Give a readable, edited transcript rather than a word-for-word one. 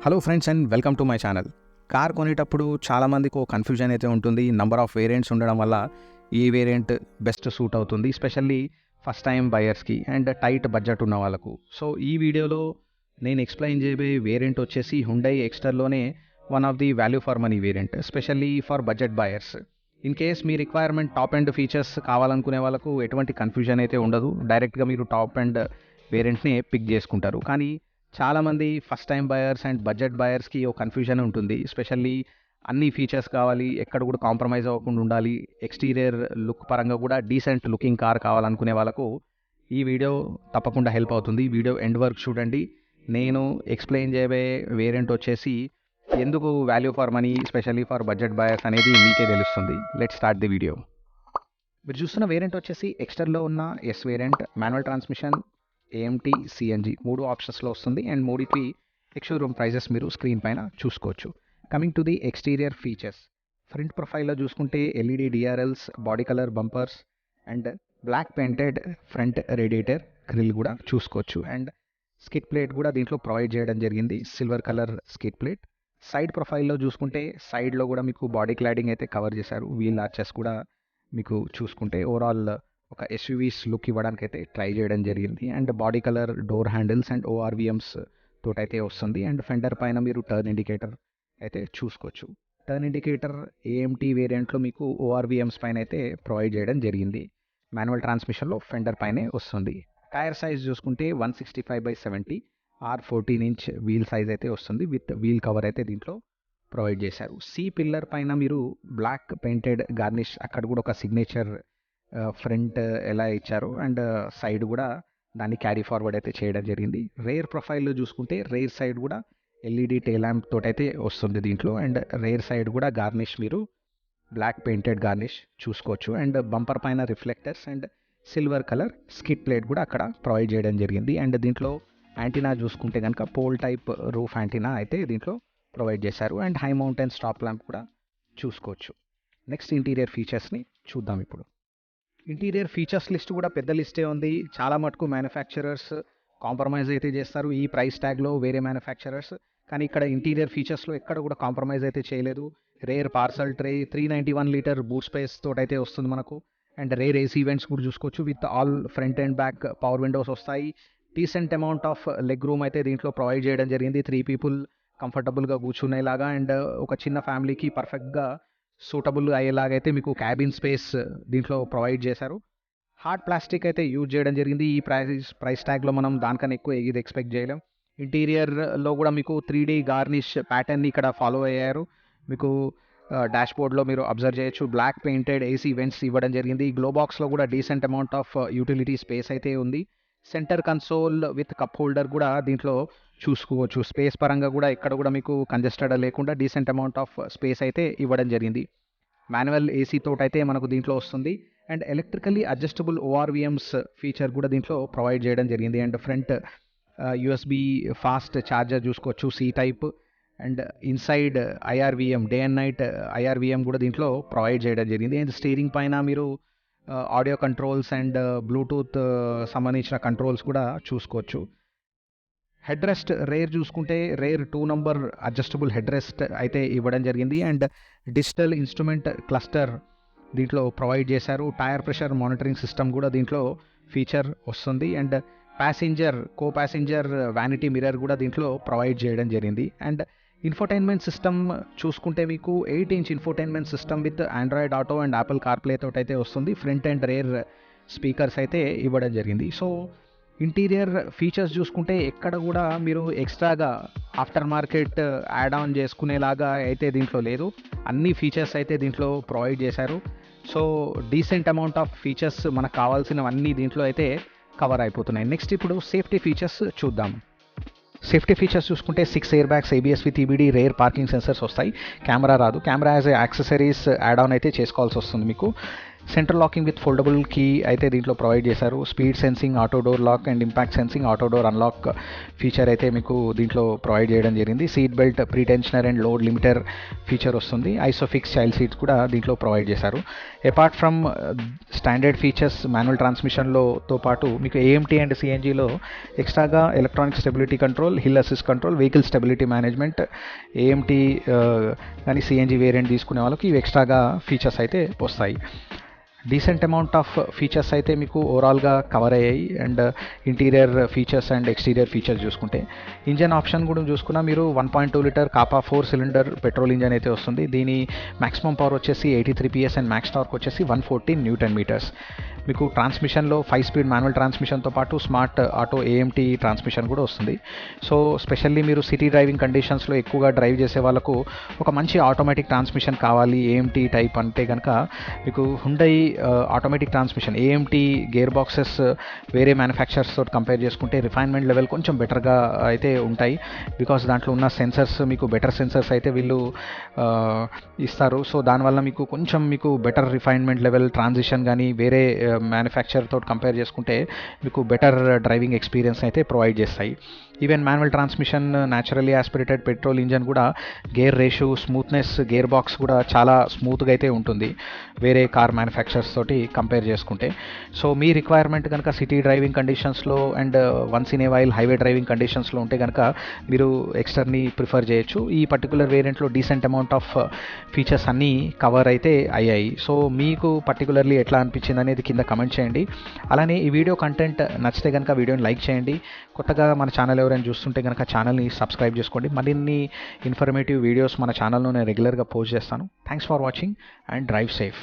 Hello friends and welcome to my channel. Car కొనేటప్పుడు చాలామందికి ఒక కన్ఫ్యూజన్ అయితే ఉంటుంది. నంబర్ ఆఫ్ వేరియంట్స్ ఉండడం వల్ల ఏ వేరియంట్ బెస్ట్ సూట్ అవుతుంది, స్పెషల్లీ ఫస్ట్ టైం బయర్స్కి అండ్ టైట్ బడ్జెట్ ఉన్న వాళ్ళకు. సో ఈ వీడియోలో నేను ఎక్స్ప్లెయిన్ చేయబోయే వేరియంట్ వచ్చేసి హుండై ఎక్స్టర్లోనే one of the value for money variant, specially for budget buyers. In case మీ రిక్వైర్మెంట్ టాప్ అండ్ ఫీచర్స్ కావాలనుకునే వాళ్ళకు ఎటువంటి కన్ఫ్యూజన్ అయితే ఉండదు. డైరెక్ట్గా మీరు టాప్ అండ్ వేరియంట్ని పిక్ చేసుకుంటారు. కానీ చాలామంది first time buyers and budget బయర్స్కి ఒక కన్ఫ్యూజన్ ఉంటుంది. స్పెషల్లీ అన్ని ఫీచర్స్ కావాలి, ఎక్కడ కూడా కాంప్రమైజ్ అవ్వకుండా ఉండాలి, ఎక్స్టీరియర్ లుక్ పరంగా కూడా డీసెంట్ లుకింగ్ కార్ కావాలనుకునే వాళ్ళకు ఈ వీడియో తప్పకుండా హెల్ప్ అవుతుంది. వీడియో ఎండ్ వరకు చూడండి. నేను ఎక్స్ప్లెయిన్ చేయబోయే వేరియంట్ వచ్చేసి ఎందుకు value for money, specially for budget buyers అనేది మీకే తెలుస్తుంది. Let's start the video. మీరు చూస్తున్న వేరియంట్ వచ్చేసి ఎక్స్టర్లో ఉన్న S variant, manual transmission, AMT, CNG 3 ఆప్షన్స్లో వస్తుంది. అండ్ మూడిటి ఎక్స్షోరూమ్ ప్రైజెస్ మీరు స్క్రీన్ పైన చూసుకోవచ్చు. Coming to the exterior features, front ప్రొఫైల్లో చూసుకుంటే LED DRLs, body colour bumpers and black painted front radiator grille కూడా చూసుకోవచ్చు. అండ్ స్కిడ్ ప్లేట్ కూడా దీంట్లో ప్రొవైడ్ చేయడం జరిగింది, silver colour skid plate. Side ప్రొఫైల్లో చూసుకుంటే సైడ్లో కూడా మీకు బాడీ క్లాడింగ్ అయితే కవర్ చేశారు. వీల్ ఆర్చెస్ కూడా మీకు చూసుకుంటే ఓవరాల్ ఒక ఎస్యూవీస్ లుక్ ఇవ్వడానికి అయితే ట్రై చేయడం జరిగింది. And body colour door handles and ORVMs తోటైతే వస్తుంది. అండ్ ఫెండర్ పైన మీరు టర్న్ ఇండికేటర్ అయితే చూసుకోవచ్చు. టర్న్ ఇండికేటర్ ఏఎంటీ వేరియంట్లో మీకు ఓఆర్విఎమ్స్ పైన అయితే ప్రొవైడ్ చేయడం జరిగింది. మాన్యువల్ ట్రాన్స్మిషన్లో ఫెండర్ పైనే వస్తుంది. టైర్ సైజ్ చూసుకుంటే 165/70 R14 ఇంచ్ వీల్ సైజ్ అయితే వస్తుంది. విత్ వీల్ కవర్ అయితే దీంట్లో ప్రొవైడ్ చేశారు. సి పిల్లర్ పైన మీరు బ్లాక్ పెయింటెడ్ గార్నిష్, అక్కడ కూడా ఒక సిగ్నేచర్ ఫ్రంట్ ఎలా ఇచ్చారు అండ్ సైడ్ కూడా దాన్ని క్యారీ ఫార్వర్డ్ అయితే చేయడం జరిగింది. రేర్ ప్రొఫైల్లో చూసుకుంటే రేర్ సైడ్ కూడా ఎల్ఈడి టెయిల్ ల్యాంప్ తోటైతే వస్తుంది దీంట్లో. అండ్ రేర్ సైడ్ కూడా గార్నిష్ మీరు బ్లాక్ పెయింటెడ్ గార్నిష్ చూసుకోవచ్చు. అండ్ బంపర్ పైన reflectors and silver colour skid plate కూడా అక్కడ ప్రొవైడ్ చేయడం జరిగింది. అండ్ దీంట్లో యాంటీనా చూసుకుంటే కనుక పోల్ టైప్ రూఫ్ యాంటీనా అయితే దీంట్లో ప్రొవైడ్ చేశారు. And high mountain stop lamp కూడా చూసుకోవచ్చు. నెక్స్ట్ ఇంటీరియర్ ఫీచర్స్ని చూద్దాం ఇప్పుడు. ఇంటీరియర్ ఫీచర్స్ లిస్ట్ కూడా పెద్ద లిస్టే ఉంది. చాలా మటుకు మ్యానుఫ్యాక్చరర్స్ కాంప్రమైజ్ అయితే చేస్తారు ఈ ప్రైస్ ట్యాగ్లో వేరే మ్యానుఫ్యాక్చరర్స్. కానీ ఇక్కడ ఇంటీరియర్ ఫీచర్స్లో ఎక్కడ కూడా కాంప్రమైజ్ అయితే చేయలేదు. Rear parcel tray, 391 litre boot space తోటైతే వస్తుంది మనకు. అండ్ రేర్ ఏసీ ఈవెంట్స్ కూడా చూసుకోవచ్చు. With all front and back power windows వస్తాయి. Decent amount of leg room అయితే దీంట్లో ప్రొవైడ్ చేయడం జరిగింది. 3 పీపుల్ కంఫర్టబుల్గా కూర్చునేలాగా అండ్ ఒక చిన్న ఫ్యామిలీకి పర్ఫెక్ట్గా సూటబుల్ అయ్యేలాగైతే మీకు క్యాబిన్ స్పేస్ దీంట్లో ప్రొవైడ్ చేశారు. హార్డ్ ప్లాస్టిక్ అయితే యూజ్ చేయడం జరిగింది. ఈ ప్రైస్ ట్యాగ్లో మనం దానికన్నా ఎక్కువ ఇది ఎక్స్పెక్ట్ చేయలేం. ఇంటీరియర్లో కూడా మీకు 3D గార్నిష్ ప్యాటర్న్ని ఇక్కడ ఫాలో అయ్యారు. మీకు డాష్ బోర్డ్లో మీరు అబ్జర్వ్ చేయొచ్చు. బ్లాక్ పెయింటెడ్ ఏసీ వెంట్స్ ఇవ్వడం జరిగింది. గ్లో బాక్స్లో కూడా decent amount of utility space అయితే ఉంది. Centre console with cup holder కూడా దీంట్లో చూసుకోవచ్చు. స్పేస్ పరంగా కూడా ఇక్కడ కూడా మీకు కంజెస్టెడ్ లేకుండా డీసెంట్ అమౌంట్ ఆఫ్ స్పేస్ అయితే ఇవ్వడం జరిగింది. మాన్యువల్ ఏసీ తోటైతే మనకు దీంట్లో వస్తుంది. And electrically adjustable ORVMs feature కూడా దీంట్లో ప్రొవైడ్ చేయడం జరిగింది. And front USB fast charger చూసుకోవచ్చు, C type. And inside IRVM, day and night IRVM కూడా దీంట్లో ప్రొవైడ్ చేయడం జరిగింది. అండ్ స్టీరింగ్ పైన మీరు ఆడియో కంట్రోల్స్ అండ్ బ్లూటూత్ సంబంధించిన కంట్రోల్స్ కూడా చూసుకోవచ్చు. హెడ్ రెస్ట్ రేర్ చూసుకుంటే rear 2 number adjustable head rest అయితే ఇవ్వడం జరిగింది. అండ్ డిజిటల్ ఇన్స్ట్రుమెంట్ క్లస్టర్ దీంట్లో ప్రొవైడ్ చేశారు. టైర్ ప్రెషర్ మానిటరింగ్ సిస్టమ్ కూడా దీంట్లో ఫీచర్ వస్తుంది. And co passenger vanity mirror కూడా దీంట్లో ప్రొవైడ్ చేయడం జరిగింది. అండ్ ఇన్ఫోటైన్మెంట్ సిస్టమ్ చూసుకుంటే మీకు 8 inch infotainment system with Android auto and Apple CarPlay తోటి అయితే వస్తుంది. ఫ్రంట్ అండ్ రేర్ స్పీకర్స్ అయితే ఇవ్వడం జరిగింది. సో ఇంటీరియర్ ఫీచర్స్ చూసుకుంటే ఎక్కడ కూడా మీరు ఎక్స్ట్రాగా ఆఫ్టర్ మార్కెట్ యాడ్ ఆన్ చేసుకునేలాగా అయితే దీంట్లో లేదు. అన్ని ఫీచర్స్ అయితే దీంట్లో ప్రొవైడ్ చేశారు. So decent amount of features మనకు కావాల్సినవన్నీ దీంట్లో అయితే కవర్ అయిపోతున్నాయి. నెక్స్ట్ ఇప్పుడు సేఫ్టీ ఫీచర్స్ చూద్దాం. సేఫ్టీ ఫీచర్స్ చూసుకుంటే 6 air bags, ABS with EBD, rear parking sensors వస్తాయి. కెమెరా రాదు. Camera as accessories add on అయితే చేసుకోవాల్సి వస్తుంది మీకు. Central locking with foldable key అయితే దీంట్లో ప్రొవైడ్ చేశారు. Speed sensing, auto door lock and impact sensing, auto door unlock feature అయితే మీకు దీంట్లో ప్రొవైడ్ చేయడం జరిగింది. Seat belt, pre tensioner and load limiter feature వస్తుంది. ఐసోఫిక్స్ చైల్డ్ సీట్స్ కూడా దీంట్లో ప్రొవైడ్ చేశారు. Apart from standard features manual ట్రాన్స్మిషన్లోతో పాటు మీకు ఏఎంటీ అండ్ సిఎన్జీలో ఎక్స్ట్రాగా electronic stability control, hill assist control, vehicle stability management, AMT కానీ సిఎన్జీ వేరియంట్ తీసుకునే వాళ్ళకి ఇవి ఎక్స్ట్రాగా ఫీచర్స్ అయితే వస్తాయి. డీసెంట్ అమౌంట్ ఆఫ్ ఫీచర్స్ అయితే మీకు ఓవరాల్గా కవర్ అయ్యాయి. And interior features and exterior features చూసుకుంటే ఇంజన్ ఆప్షన్ కూడా చూసుకున్నా మీరు 1.2 లీటర్ కాపా 4 సిలిండర్ పెట్రోల్ ఇంజన్ అయితే వస్తుంది. దీని మ్యాక్సిమం పవర్ వచ్చేసి 83 PS అండ్ మ్యాక్స్ టార్క్ వచ్చేసి 114 న్యూటన్ మీటర్స్. మీకు ట్రాన్స్మిషన్లో 5 స్పీడ్ మాన్యువల్ ట్రాన్స్మిషన్తో పాటు స్మార్ట్ ఆటో ఏఎంటీ ట్రాన్స్మిషన్ కూడా వస్తుంది. సో స్పెషల్లీ మీరు సిటీ డ్రైవింగ్ కండిషన్స్లో ఎక్కువగా డ్రైవ్ చేసే వాళ్ళకు ఒక మంచి ఆటోమేటిక్ ట్రాన్స్మిషన్ కావాలి ఏఎంటీ టైప్ అంటే కనుక మీకు Hyundai automatic transmission AMT gear boxes వేరే మ్యానుఫ్యాక్చర్స్ తోటి కంపేర్ చేసుకుంటే రిఫైన్మెంట్ లెవెల్ కొంచెం బెటర్గా అయితే ఉంటాయి. బికాస్ దాంట్లో ఉన్న సెన్సర్స్ మీకు బెటర్ సెన్సర్స్ అయితే వీళ్ళు ఇస్తారు. సో దానివల్ల మీకు కొంచెం మీకు బెటర్ రిఫైన్మెంట్ లెవెల్ ట్రాన్సిషన్ కానీ వేరే మ్యానుఫ్యాక్చర్ తోటి కంపేర్ చేసుకుంటే మీకు బెటర్ డ్రైవింగ్ ఎక్స్పీరియన్స్ అయితే ప్రొవైడ్ చేస్తాయి. Even manual transmission naturally aspirated petrol engine కూడా gear ratio, smoothness, gear box కూడా చాలా స్మూత్గా అయితే ఉంటుంది వేరే కార్ మ్యానుఫ్యాక్చర్స్ తోటి కంపేర్ చేసుకుంటే. సో మీ రిక్వైర్మెంట్ కనుక సిటీ డ్రైవింగ్ కండిషన్స్లో and once in a while highway driving కండిషన్స్లో ఉంటే కనుక మీరు ఎక్స్టర్ని ప్రిఫర్ చేయొచ్చు. ఈ పర్టికులర్ వేరియంట్లో డీసెంట్ అమౌంట్ ఆఫ్ ఫీచర్స్ అన్నీ కవర్ అయితే అయ్యాయి. సో మీకు పర్టికులర్లీ ఎట్లా అనిపించింది అనేది కింద కమెంట్ చేయండి. అలానే ఈ వీడియో కంటెంట్ నచ్చితే కనుక వీడియోని లైక్ చేయండి. కొత్తగా మన ఛానల్ ఎవరైనా చూస్తుంటే కనుక ఛానల్ని సబ్స్క్రైబ్ చేసుకోండి. మరిన్ని ఇన్ఫర్మేటివ్ వీడియోస్ మన ఛానల్లో నేను రెగ్యులర్గా పోస్ట్ చేస్తాను. Thanks for watching and drive safe.